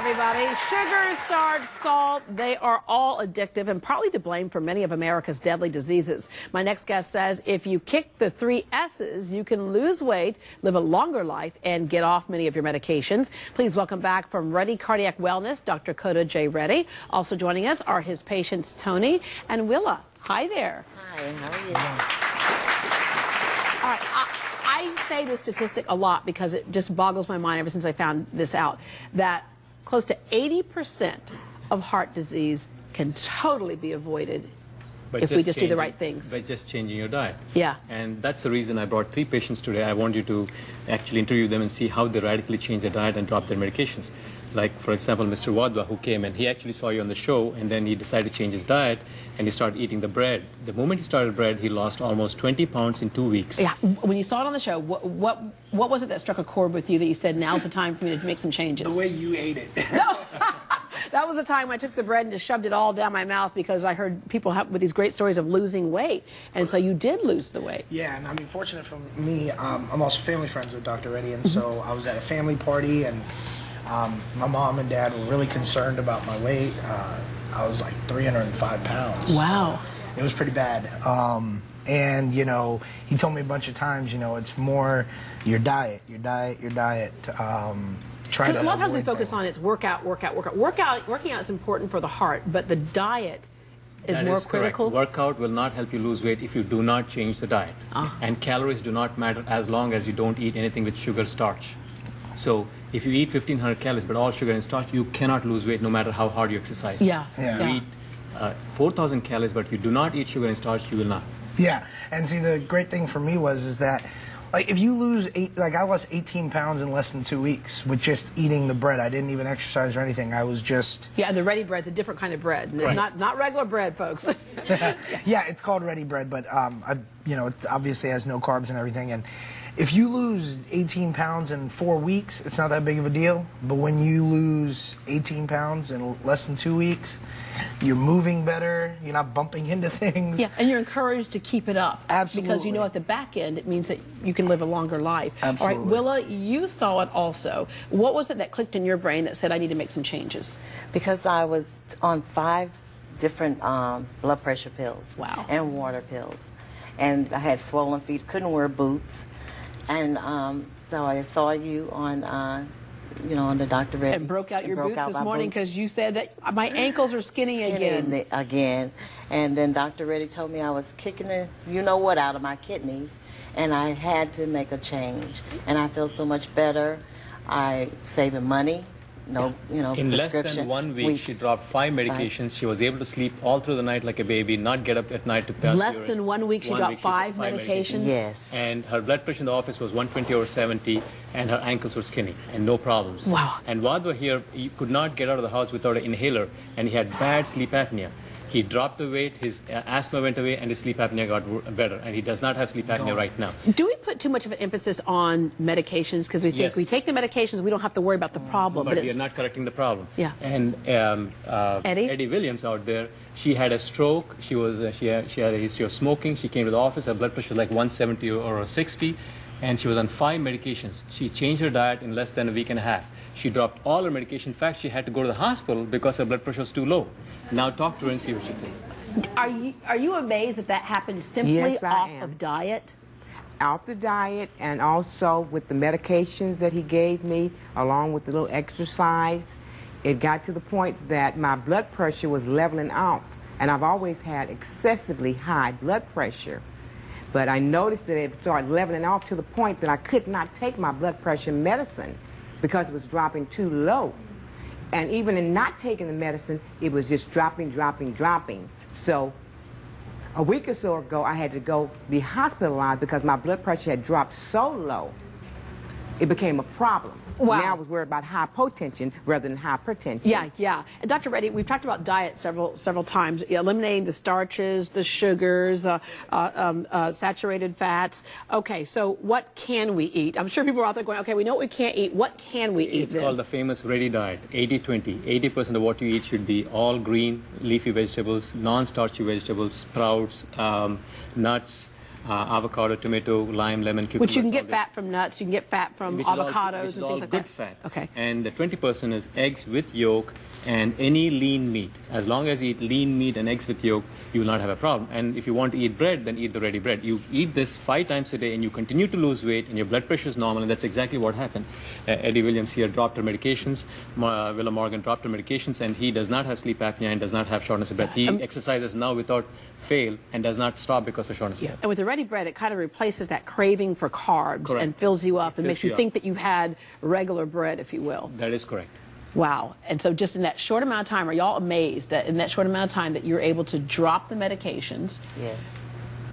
everybody. Sugar, starch, salt, they are all addictive and partly to blame for many of America's deadly diseases. My next guest says if you kick the 3 S's, you can lose weight, live a longer life, and get off many of your medications. Please welcome back from Reddy Cardiac Wellness, Dr. Kota J. Reddy. Also joining us are his patients, Tony and Willa. Hi there. Hi, how are you? All right, I say this statistic a lot because it just boggles my mind ever since I found this out, that close to 80% of heart disease can totally be avoided if we just do the right things. By just changing your diet. Yeah. And that's the reason I brought 3 patients today. I want you to actually interview them and see how they radically change their diet and drop their medications. Like, for example, Mr. Wadhwa, who came and he actually saw you on the show, and then he decided to change his diet and he started eating the bread. The moment he started bread, he lost almost 20 pounds in 2 weeks. Yeah. When you saw it on the show, what was it that struck a chord with you that you said, now's the time for me to make some changes? The way you ate it. No. That was the time I took the bread and just shoved it all down my mouth because I heard people with these great stories of losing weight. And so you did lose the weight. Yeah, and I mean, fortunate for me, I'm also family friends with Dr. Reddy, and so I was at a family party, and my mom and dad were really concerned about my weight. I was like 305 pounds. Wow. So it was pretty bad. And, you know, he told me a bunch of times, you know, it's more your diet. A lot of times we focus on it's workout. Working out is important for the heart, but the diet is more critical. Workout will not help you lose weight if you do not change the diet. And calories do not matter as long as you don't eat anything with sugar, starch. So if you eat 1,500 calories but all sugar and starch, you cannot lose weight no matter how hard you exercise. Yeah. Yeah. If you eat 4,000 calories but you do not eat sugar and starch, you will not. Yeah, and see, the great thing for me is that, like, if you lose I lost 18 pounds in less than 2 weeks with just eating the bread. I didn't even exercise or anything. I was just... Yeah, and the Reddy bread's a different kind of bread. And it's not regular bread, folks. Yeah, it's called Reddy bread, but you know, it obviously has no carbs and everything. And if you lose 18 pounds in 4 weeks, it's not that big of a deal. But when you lose 18 pounds in less than 2 weeks, you're moving better, you're not bumping into things. Yeah, and you're encouraged to keep it up. Absolutely. Because you know at the back end it means that you can live a longer life. Absolutely. All right, Willa, you saw it also. What was it that clicked in your brain that said, I need to make some changes? Because I was on 5 different blood pressure pills. Wow. And water pills. And I had swollen feet, couldn't wear boots. And so I saw you on, you know, on the Dr. Reddy. And broke out your boots this morning because you said that my ankles are skinny again. And then Dr. Reddy told me I was kicking the you-know-what out of my kidneys, and I had to make a change. And I feel so much better. I'm saving money. No, you know, in less prescription. than 1 week, she dropped 5 medications. She was able to sleep all through the night like a baby, not get up at night to pass Less urine. than 1 week, she dropped 5 medications? Yes. And her blood pressure in the office was 120/70, and her ankles were skinny, and no problems. Wow. And Wadhwa here, he could not get out of the house without an inhaler, and he had bad sleep apnea. He dropped the weight, his asthma went away, and his sleep apnea got better, and he does not have sleep apnea right now. Do we put too much of an emphasis on medications because we think we take the medications, we don't have to worry about the problem? But we are not correcting the problem. Yeah. And Eddie Williams out there, she had a stroke. She had a history of smoking. She came to the office. Her blood pressure was like 170 or 60, and she was on 5 medications. She changed her diet in less than a week and a half. She dropped all her medication. In fact, she had to go to the hospital because her blood pressure was too low. Now talk to her and see what she says. Are you amazed that that happened simply off of diet? Off the diet, and also with the medications that he gave me, along with the little exercise. It got to the point that my blood pressure was leveling out, and I've always had excessively high blood pressure. But I noticed that it started leveling off to the point that I could not take my blood pressure medicine because it was dropping too low. And even in not taking the medicine, it was just dropping. So a week or so ago, I had to go be hospitalized because my blood pressure had dropped so low, it became a problem. Wow. Now I was worried about hypotension rather than hypertension. Yeah. And Dr. Reddy, we've talked about diet several times, eliminating the starches, the sugars, saturated fats. Okay, so what can we eat? I'm sure people are out there going, okay, we know what we can't eat. What can we eat? It's called the famous Reddy diet, 80-20. 80% of what you eat should be all green, leafy vegetables, non-starchy vegetables, sprouts, nuts, avocado, tomato, lime, lemon, cucumber. Which you can get all this. fat from nuts, you can get fat from Which is all- avocados which is and all things like good that. fat. Okay. And the 20% is eggs with yolk and any lean meat. As long as you eat lean meat and eggs with yolk, you will not have a problem. And if you want to eat bread, then eat the ready bread. You eat this 5 times a day and you continue to lose weight and your blood pressure is normal, and that's exactly what happened. Eddie Williams here dropped her medications. Willa Morgan dropped her medications, and he does not have sleep apnea and does not have shortness of breath. He exercises now without fail and does not stop because of shortness of breath. And with the ready bread, it kind of replaces that craving for carbs Correct. and fills you up It and fills makes you you think up. that you had regular bread, if you will. That is correct. Wow. And so just in that short amount of time, are y'all amazed that in that short amount of time that you're able to drop the medications Yes.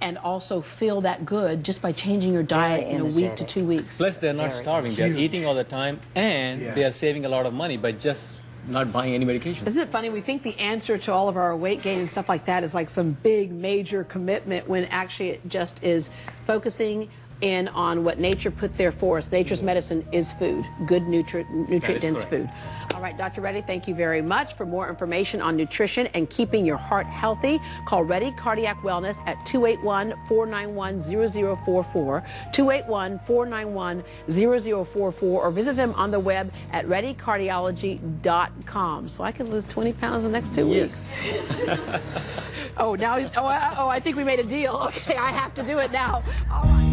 and also feel that good just by changing your diet in a week to energetic. 2 weeks? Plus, they're not Very starving. They're huge. eating all the time, and Yeah. they are saving a lot of money by just not buying any medication. Isn't it funny? We think the answer to all of our weight gain and stuff like that is like some big major commitment when actually it just is focusing in on what nature put there for us. Nature's medicine is food, good nutrient-dense correct. food. All right, Dr. Reddy, thank you very much. For more information on nutrition and keeping your heart healthy, call Reddy Cardiac Wellness at 281-491-0044, 281-491-0044, or visit them on the web at reddycardiology.com. So I can lose 20 pounds in the next 2 weeks. Yes. Oh, now, I think we made a deal. Okay, I have to do it now. All right.